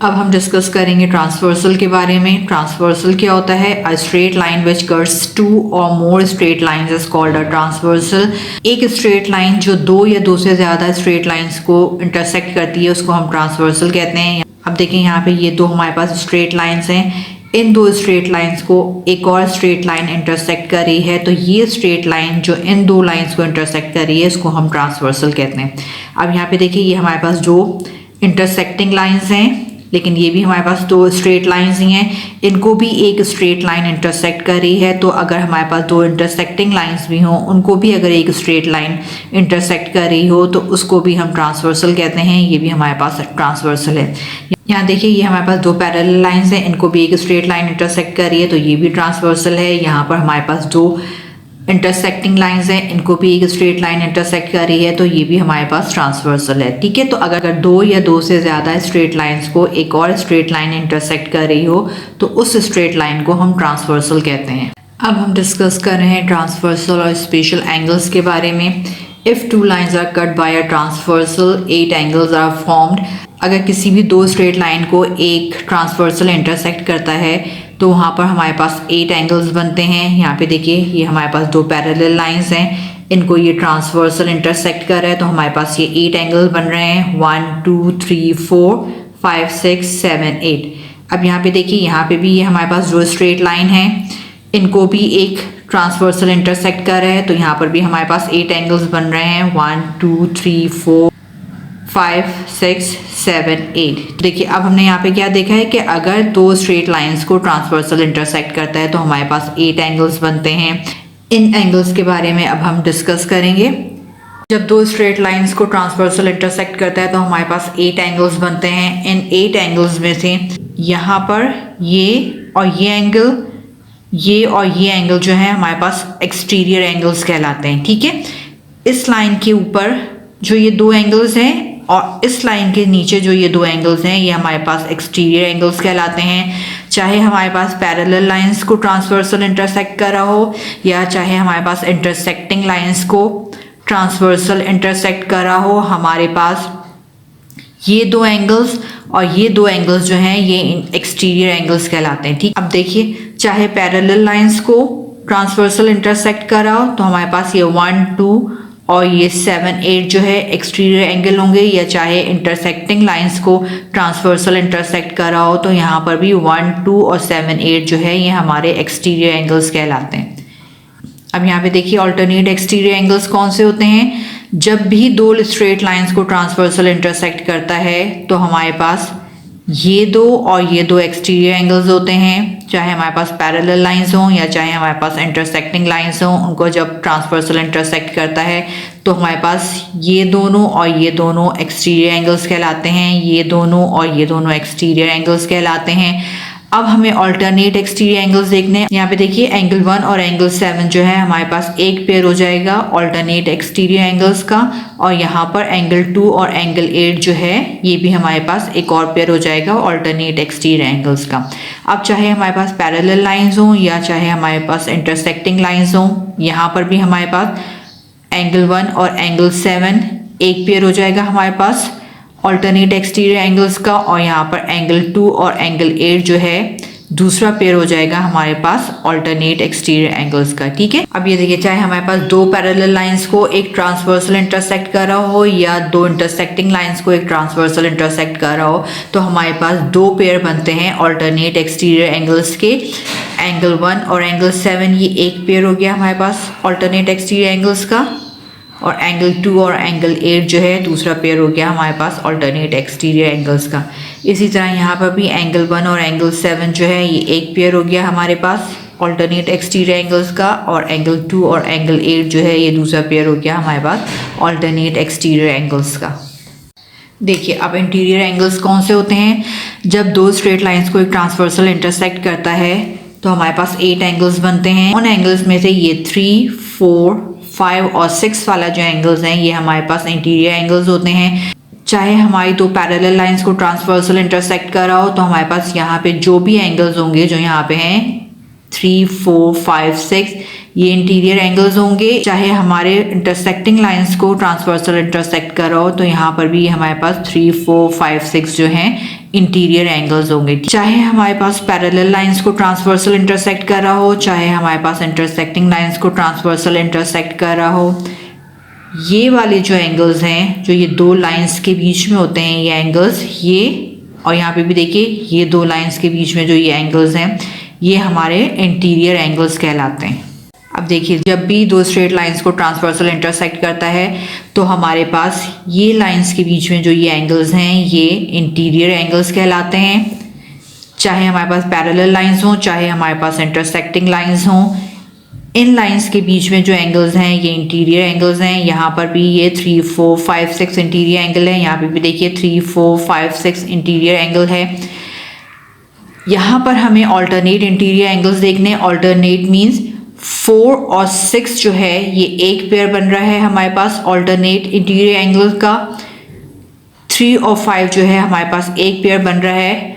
अब हम डिस्कस करेंगे ट्रांसवर्सल के बारे में। ट्रांसवर्सल क्या होता है? A straight line which cuts two or more straight lines is called a transversal. एक स्ट्रेट लाइन जो दो या दो से ज्यादा स्ट्रेट लाइंस को इंटरसेक्ट करती है उसको हम ट्रांसवर्सल कहते हैं। अब देखिए यहाँ पे ये दो हमारे पास स्ट्रेट लाइंस हैं, इन दो स्ट्रेट लाइंस को एक और स्ट्रेट लाइन इंटरसेक्ट कर रही है, तो ये स्ट्रेट लाइन जो इन दो लाइंस को इंटरसेक्ट कर रही है इसको हम ट्रांसवर्सल कहते हैं। अब यहाँ पे देखिए ये हमारे पास जो इंटरसेक्टिंग लाइंस हैं, लेकिन ये भी हमारे पास दो स्ट्रेट लाइंस ही हैं, इनको भी एक स्ट्रेट लाइन इंटरसेक्ट कर रही है। तो अगर हमारे पास दो इंटरसेक्टिंग लाइंस भी हों, उनको भी अगर एक स्ट्रेट लाइन इंटरसेक्ट कर रही हो तो उसको भी हम ट्रांसवर्सल कहते हैं। ये भी हमारे पास ट्रांसवर्सल है। यहाँ देखिए ये हमारे पास दो पैरेलल लाइंस हैं, इनको भी एक स्ट्रेट लाइन इंटरसेक्ट कर रही है, तो ये भी ट्रांसवर्सल है। यहाँ पर हमारे पास दो इंटरसेक्टिंग लाइंस हैं, इनको भी एक स्ट्रेट लाइन इंटरसेक्ट कर रही है, तो ये भी हमारे पास ट्रांसवर्सल है। ठीक है, तो अगर दो या दो से ज़्यादा स्ट्रेट लाइंस को एक और स्ट्रेट लाइन इंटरसेक्ट कर रही हो तो उस स्ट्रेट लाइन को हम ट्रांसवर्सल कहते हैं। अब हम डिस्कस कर रहे हैं ट्रांसवर्सल और स्पेशल एंगल्स के बारे में। If two lines are cut by a transversal 8 angles are formed. अगर किसी भी दो स्ट्रेट लाइन को एक ट्रांसवर्सल इंटरसेक्ट करता है तो वहाँ पर हमारे पास 8 एंगल्स बनते हैं। यहाँ पे देखिए ये हमारे पास दो पैरेलल लाइंस हैं, इनको ये ट्रांसवर्सल इंटरसेक्ट कर रहा है, तो हमारे पास ये 8 एंगल्स बन रहे हैं। 1 2 3 4 5 6 7 8। अब यहाँ पे देखिए यहाँ पे भी ये हमारे पास जो स्ट्रेट लाइन है इनको भी एक ट्रांसवर्सल इंटरसेक्ट कर रहा है, तो यहाँ पर भी हमारे पास 8 एंगल्स बन रहे हैं। 1 2 3 4 5 6 7 8। देखिए अब हमने यहाँ पे क्या देखा है कि अगर दो स्ट्रेट लाइंस को ट्रांसवर्सल इंटरसेक्ट करता है तो हमारे पास 8 एंगल्स बनते हैं। इन एंगल्स के बारे में अब हम डिस्कस करेंगे। जब दो स्ट्रेट लाइंस को ट्रांसवर्सल इंटरसेक्ट करता है तो हमारे पास 8 एंगल्स बनते हैं। इन 8 एंगल्स में से यहाँ पर ये और ये एंगल, ये और ये एंगल जो है हमारे पास एक्सटीरियर एंगल्स कहलाते हैं। ठीक है, इस लाइन के ऊपर जो ये दो एंगल्स हैं और इस लाइन के नीचे जो ये दो एंगल्स हैं ये हमारे पास एक्सटीरियर एंगल्स कहलाते हैं। चाहे हमारे पास पैरेलल लाइंस को ट्रांसवर्सल इंटरसेक्ट कर रहा हो या चाहे हमारे पास इंटरसेक्टिंग लाइंस को ट्रांसवर्सल इंटरसेक्ट कर रहा हो, हमारे पास ये दो एंगल्स और ये दो एंगल्स जो हैं ये एक्सटीरियर एंगल्स कहलाते हैं। ठीक, अब देखिए चाहे पैरेलल लाइंस को ट्रांसवर्सल इंटरसेक्ट कर रहा हो तो हमारे पास ये 1 2 और ये 7 8 जो है एक्सटीरियर एंगल होंगे, या चाहे इंटरसेक्टिंग लाइंस को ट्रांसवर्सल इंटरसेक्ट कर रहा हो तो यहाँ पर भी 1 2 और 7 8 जो है ये हमारे एक्सटीरियर एंगल्स कहलाते हैं। अब यहाँ पे देखिए अल्टरनेट एक्सटीरियर एंगल्स कौन से होते हैं? जब भी दो स्ट्रेट लाइंस को ट्रांसवर्सल इंटरसेक्ट करता है तो हमारे पास ये दो और ये दो एक्सटीरियर एंगल्स होते हैं। चाहे हमारे पास पैरेलल लाइंस हों या चाहे हमारे पास इंटरसेक्टिंग लाइंस हों, उनको जब ट्रांसवर्सल इंटरसेक्ट करता है तो हमारे पास ये दोनों और ये दोनों एक्सटीरियर एंगल्स कहलाते हैं। ये दोनों और ये दोनों एक्सटीरियर एंगल्स कहलाते हैं। अब हमें अल्टरनेट एक्सटीरियर एंगल्स देखने हैं। यहाँ पे देखिए एंगल 1 और एंगल 7 जो है हमारे पास एक पेयर हो जाएगा अल्टरनेट एक्सटीरियर एंगल्स का, और यहाँ पर एंगल 2 और एंगल 8 जो है ये भी हमारे पास एक और पेयर हो जाएगा अल्टरनेट एक्सटीरियर एंगल्स का। अब चाहे हमारे पास पैरेलल लाइंस हों या चाहे हमारे पास इंटरसेक्टिंग लाइंस हों, यहाँ पर भी हमारे पास एंगल 1 और एंगल 7 एक पेयर हो जाएगा हमारे पास अल्टरनेट एक्सटीरियर एंगल्स का, और यहाँ पर एंगल 2 और एंगल 8 जो है दूसरा पेयर हो जाएगा हमारे पास अल्टरनेट एक्सटीरियर एंगल्स का। ठीक है, अब ये देखिए चाहे हमारे पास दो पैरेलल लाइंस को एक ट्रांसवर्सल इंटरसेक्ट कर रहा हो या दो इंटरसेक्टिंग लाइंस को एक ट्रांसवर्सल इंटरसेक्ट कर रहा हो तो हमारे पास दो पेयर बनते हैं अल्टरनेट एक्सटीरियर एंगल्स के। एंगल 1 और एंगल 7 ये एक पेयर हो गया हमारे पास अल्टरनेट एक्सटीरियर एंगल्स का, और एंगल 2 और एंगल 8 जो है दूसरा पेयर हो गया हमारे पास अल्टरनेट एक्सटीरियर एंगल्स का। इसी तरह यहाँ पर भी एंगल 1 और एंगल 7 जो है ये एक पेयर हो गया हमारे पास अल्टरनेट एक्सटीरियर एंगल्स का, और एंगल 2 और एंगल 8 जो है ये दूसरा पेयर हो गया हमारे पास अल्टरनेट एक्सटीरियर एंगल्स का। देखिए अब इंटीरियर एंगल्स कौन से होते हैं? जब दो स्ट्रेट लाइंस को एक ट्रांसवर्सल इंटरसेक्ट करता है तो हमारे पास 8 एंगल्स बनते हैं। उन एंगल्स में से ये 3 4 5 और 6 वाला जो एंगल्स हैं ये हमारे पास इंटीरियर एंगल्स होते हैं। चाहे हमारी दो पैरेलल लाइंस को ट्रांसवर्सल इंटरसेक्ट कर रहा हो तो हमारे पास यहाँ पे जो भी एंगल्स होंगे जो यहाँ पे हैं 3 4 5 6 ये इंटीरियर एंगल्स होंगे। चाहे हमारे इंटरसेक्टिंग लाइंस को ट्रांसवर्सल इंटरसेक्ट कर रहा हो तो यहाँ पर भी हमारे पास 3 4 5 6 जो हैं इंटीरियर एंगल्स होंगे। चाहे हमारे पास पैरेलल लाइंस को ट्रांसवर्सल इंटरसेक्ट कर रहा हो, चाहे हमारे पास इंटरसेक्टिंग लाइंस को ट्रांसवर्सल इंटरसेक्ट कर रहा हो, ये वाले जो एंगल्स हैं, जो ये दो लाइंस के बीच में होते हैं ये एंगल्स, ये और यहाँ पे भी देखिए ये दो लाइंस के बीच में जो ये एंगल्स हैं ये हमारे इंटीरियर एंगल्स कहलाते हैं। अब देखिए जब भी दो स्ट्रेट लाइंस को ट्रांसवर्सल इंटरसेक्ट करता है तो हमारे पास ये लाइंस के बीच में जो ये एंगल्स हैं ये इंटीरियर एंगल्स कहलाते हैं। चाहे हमारे पास पैरेलल लाइंस हों, चाहे हमारे पास इंटरसेक्टिंग लाइंस हों, इन लाइंस के बीच में जो एंगल्स हैं ये इंटीरियर एंगल्स हैं। यहाँ पर भी ये 3, 4, 5, 6 इंटीरियर एंगल है, यहाँ पे भी देखिए 3, 4, 5, 6 इंटीरियर एंगल है। यहाँ पर हमें ऑल्टरनेट इंटीरियर एंगल्स देखने। ऑल्टरनेट मीन्स 4 और 6 जो है ये एक पेयर बन रहा है हमारे पास ऑल्टरनेट इंटीरियर एंगल का। 3 और 5 जो है हमारे पास एक पेयर बन रहा है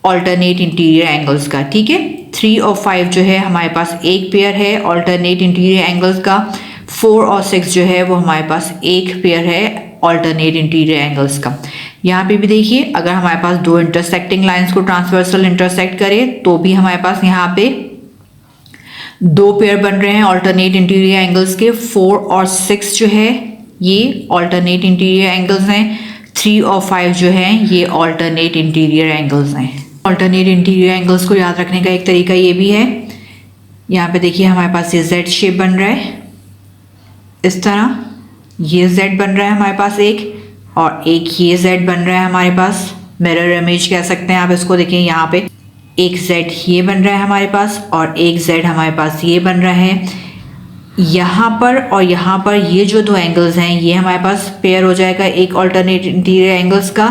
ऑल्टरनेट इंटीरियर एंगल्स का। ठीक है, 3 और 5 जो है हमारे पास एक पेयर है ऑल्टरनेट इंटीरियर एंगल्स का। 4 और 6 जो है वो हमारे पास एक पेयर है ऑल्टरनेट इंटीरियर एंगल्स का। यहाँ पे भी देखिए अगर हमारे पास दो इंटरसेक्टिंग लाइंस को ट्रांसवर्सल इंटरसेक्ट करे तो भी हमारे पास यहाँ पे दो पेयर बन रहे हैं ऑल्टरनेट इंटीरियर एंगल्स के। 4 और 6 जो है ये ऑल्टरनेट इंटीरियर एंगल्स हैं। 3 और 5 जो है ये ऑल्टरनेट इंटीरियर एंगल्स हैं। ऑल्टरनेट इंटीरियर एंगल्स को याद रखने का एक तरीका ये भी है, यहाँ पे देखिए हमारे पास ये जेड शेप बन रहा है, इस तरह ये जेड बन रहा है हमारे पास एक, और एक ये जेड बन रहा है हमारे पास, मिरर इमेज कह सकते हैं आप इसको। देखिए यहाँ पे एक जेड ये बन रहा है हमारे पास और एक जेड हमारे पास ये बन रहा है। यहाँ पर और यहाँ पर ये जो दो एंगल्स हैं ये हमारे पास पेयर हो जाएगा एक ऑल्टरनेट इंटीरियर एंगल्स का,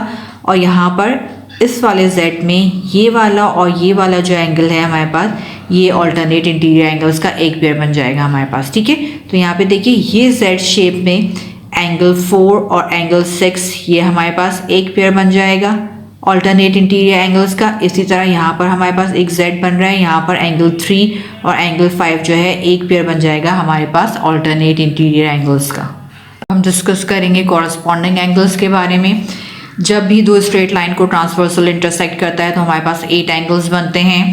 और यहाँ पर इस वाले जेड में ये वाला और ये वाला जो एंगल है हमारे पास ये ऑल्टरनेट इंटीरियर एंगल्स का एक पेयर बन जाएगा हमारे पास। ठीक है, तो यहाँ पे देखिए ये जेड शेप में एंगल 4 और एंगल 6 ये हमारे पास एक पेयर बन जाएगा ऑल्टरनेट इंटीरियर एंगल्स का। इसी तरह यहाँ पर हमारे पास एक जेड बन रहा है, यहाँ पर एंगल 3 और एंगल 5 जो है एक पेयर बन जाएगा हमारे पास ऑल्टरनेट इंटीरियर एंगल्स का। हम डिस्कस करेंगे कॉरस्पॉन्डिंग एंगल्स के बारे में। जब भी दो स्ट्रेट लाइन को ट्रांसवर्सल इंटरसेक्ट करता है तो हमारे पास 8 एंगल्स बनते हैं,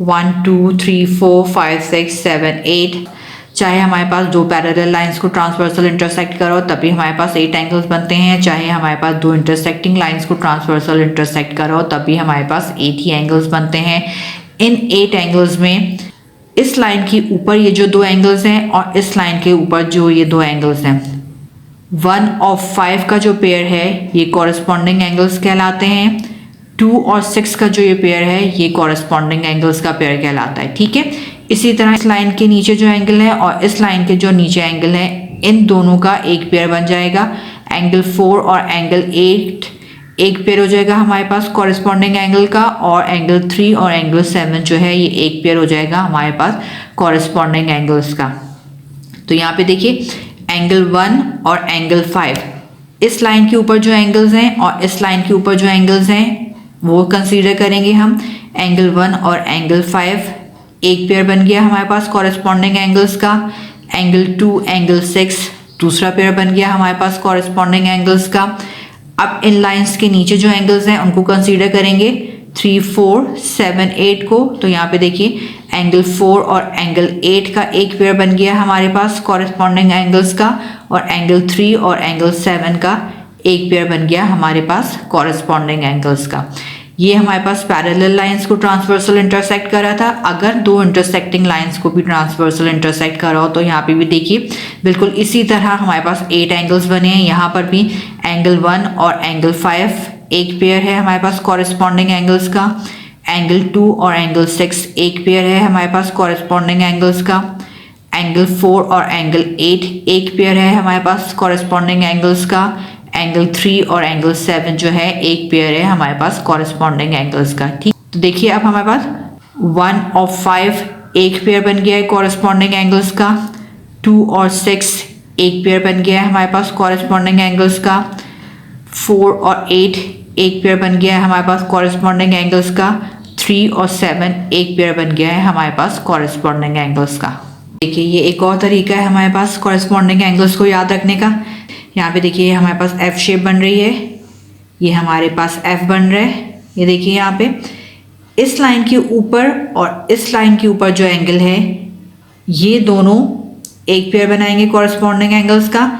1, 2, 3, 4, 5, 6, 7, 8। चाहे हमारे पास दो पैरेलल लाइंस को ट्रांसवर्सल इंटरसेक्ट करो तभी हमारे पास 8 एंगल्स बनते हैं, चाहे हमारे पास दो इंटरसेक्टिंग लाइंस को ट्रांसवर्सल इंटरसेक्ट करो तभी हमारे पास 8 ही एंगल्स बनते हैं। इन 8 एंगल्स में इस लाइन के ऊपर ये जो दो एंगल्स हैं और इस लाइन के ऊपर जो ये दो एंगल्स हैं, 1 और 5 का जो पेयर है ये कॉरस्पॉन्डिंग एंगल्स कहलाते हैं। 2 और 6 का जो ये पेयर है ये कॉरस्पॉन्डिंग एंगल्स का पेयर कहलाता है। ठीक है, इसी तरह इस लाइन के नीचे जो एंगल है और इस लाइन के जो नीचे एंगल है इन दोनों का एक पेयर बन जाएगा। एंगल 4 और एंगल 8 एक पेयर हो जाएगा हमारे पास कॉरस्पॉन्डिंग एंगल का, और एंगल 3 और एंगल 7 जो है ये एक पेयर हो जाएगा हमारे पास कॉरस्पॉन्डिंग एंगल्स का। तो यहाँ पे देखिए एंगल 1 और एंगल 5 इस लाइन के ऊपर जो एंगल्स हैं और इस लाइन के ऊपर जो एंगल्स हैं वो कंसीडर करेंगे हम। एंगल 1 और एंगल 5 एक पेयर बन गया हमारे पास कॉरस्पॉन्डिंग एंगल्स का। एंगल 2 एंगल 6 दूसरा पेयर बन गया हमारे पास कॉरस्पॉन्डिंग एंगल्स का। अब इन लाइंस के नीचे जो एंगल्स हैं उनको कंसीडर करेंगे 3, 4, 7, 8 को। तो यहाँ पे देखिए एंगल 4 और एंगल 8 का एक पेयर बन गया हमारे पास कॉरस्पॉन्डिंग एंगल्स का, और एंगल 3 और एंगल 7 का एक पेयर बन गया हमारे पास कॉरस्पॉन्डिंग एंगल्स का। ये हमारे पास पैरेलल लाइंस को ट्रांसवर्सल इंटरसेक्ट कर रहा था। अगर दो इंटरसेक्टिंग लाइंस को भी ट्रांसवर्सल इंटरसेक्ट करा हो तो यहाँ पे भी देखिए बिल्कुल इसी तरह हमारे पास 8 एंगल्स बने हैं। यहाँ पर भी एंगल 1 और एंगल 5 एक पेयर है हमारे पास कॉरस्पॉन्डिंग एंगल्स का। एंगल 2 और एंगल 6 एक पेयर है हमारे पास कॉरस्पॉन्डिंग एंगल्स का। एंगल 4 और एंगल 8 एक पेयर है हमारे पास कॉरस्पॉन्डिंग एंगल्स का। एंगल 3 और एंगल 7 जो है एक पेयर है हमारे पास कॉरस्पॉन्डिंग एंगल्स का। ठीक, तो देखिए अब हमारे पास 1 और 5 एक पेयर बन गया है कॉरस्पॉन्डिंग एंगल्स का। 2 और 6 एक पेयर बन गया है हमारे पास कॉरस्पॉन्डिंग एंगल्स का। 4 और 8 एक पेयर बन गया है हमारे पास कॉरस्पॉन्डिंग एंगल्स का। 3 और 7 एक पेयर बन गया है हमारे पास कॉरस्पॉन्डिंग एंगल्स का। देखिए ये एक और तरीका है हमारे पास कॉरस्पॉन्डिंग एंगल्स को याद रखने का। यहाँ पे देखिए हमारे पास एफ शेप बन रही है, ये हमारे पास एफ बन रहा है, ये देखिए यहाँ पे इस लाइन के ऊपर और इस लाइन के ऊपर जो एंगल है ये दोनों एक पेयर बनाएंगे कॉरस्पॉन्डिंग एंगल्स का।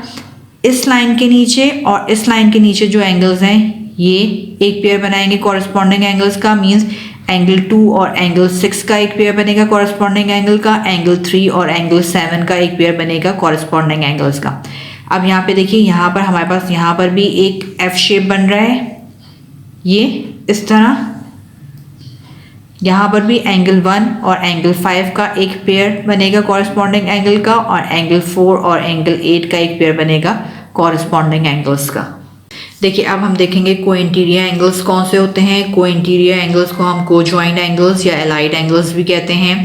इस लाइन के नीचे और इस लाइन के नीचे जो एंगल्स हैं ये एक पेयर बनाएंगे कॉरस्पॉन्डिंग एंगल्स का। मींस एंगल 2 और एंगल 6 का एक पेयर बनेगा कॉरस्पॉन्डिंग एंगल का। एंगल 3 और एंगल 7 का एक पेयर बनेगा कॉरस्पॉन्डिंग एंगल्स का। अब यहाँ पे देखिए यहाँ पर हमारे पास यहाँ पर भी एक एफ शेप बन रहा है, ये इस तरह। यहाँ पर भी एंगल 1 और एंगल 5 का एक पेयर बनेगा कॉरस्पॉन्डिंग एंगल का, और एंगल 4 और एंगल 8 का एक पेयर बनेगा कॉरस्पॉन्डिंग एंगल्स का। देखिए अब हम देखेंगे को इंटीरियर एंगल्स कौन से होते हैं। को इंटीरियर एंगल्स को हम को ज्वाइंट एंगल्स या एलाइड एंगल्स भी कहते हैं।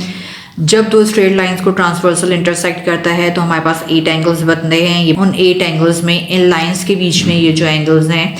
जब दो स्ट्रेट लाइंस को ट्रांसवर्सल इंटरसेक्ट करता है तो हमारे पास 8 एंगल्स बनते हैं। उन 8 एंगल्स में इन लाइंस के बीच में ये जो एंगल्स हैं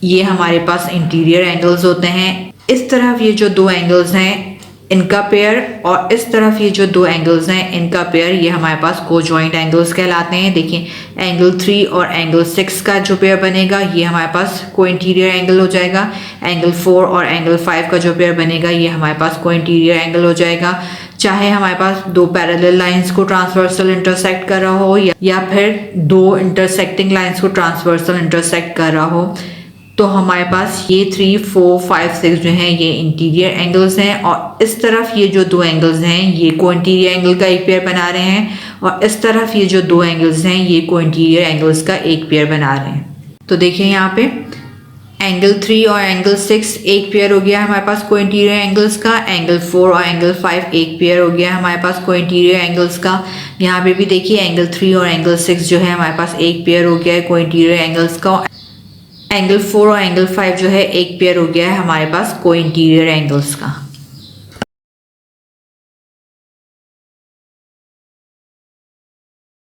ये हमारे पास इंटीरियर एंगल्स होते हैं। इस तरफ ये जो दो एंगल्स हैं इनका पेयर, और इस तरफ ये जो दो एंगल्स हैं इनका पेयर, ये हमारे पास को ज्वाइंट एंगल्स कहलाते हैं। देखिए एंगल 3 और एंगल 6 का जो पेयर बनेगा ये हमारे पास को इंटीरियर एंगल हो जाएगा। एंगल 4 और एंगल 5 का जो पेयर बनेगा ये हमारे पास को इंटीरियर एंगल हो जाएगा। चाहे हमारे पास दो पैरेलल लाइंस को ट्रांसवर्सल इंटरसेक्ट कर रहा हो या फिर दो इंटरसेक्टिंग लाइंस को ट्रांसवर्सल इंटरसेक्ट कर रहा हो, तो हमारे पास ये 3, 4, 5, 6 जो हैं ये इंटीरियर एंगल्स हैं। और इस तरफ ये जो दो एंगल्स हैं ये को इंटीरियर एंगल का एक पेयर बना रहे हैं, और इस तरफ ये जो दो एंगल्स हैं ये को इंटीरियर एंगल्स का एक पेयर बना रहे हैं। तो देखिए यहाँ पे एंगल 3 और एंगल 6 एक पेयर हो गया हमारे पास को इंटीरियर एंगल्स का। एंगल 4 और एंगल 5 एक पेयर हो गया हमारे पास को इंटीरियर एंगल्स का। यहाँ पे भी देखिए एंगल 3 और एंगल 6 जो है हमारे पास एक पेयर हो गया है को इंटीरियर एंगल्स का। एंगल 4 और एंगल 5 जो है एक पेयर हो गया है हमारे पास को इंटीरियर एंगल्स का।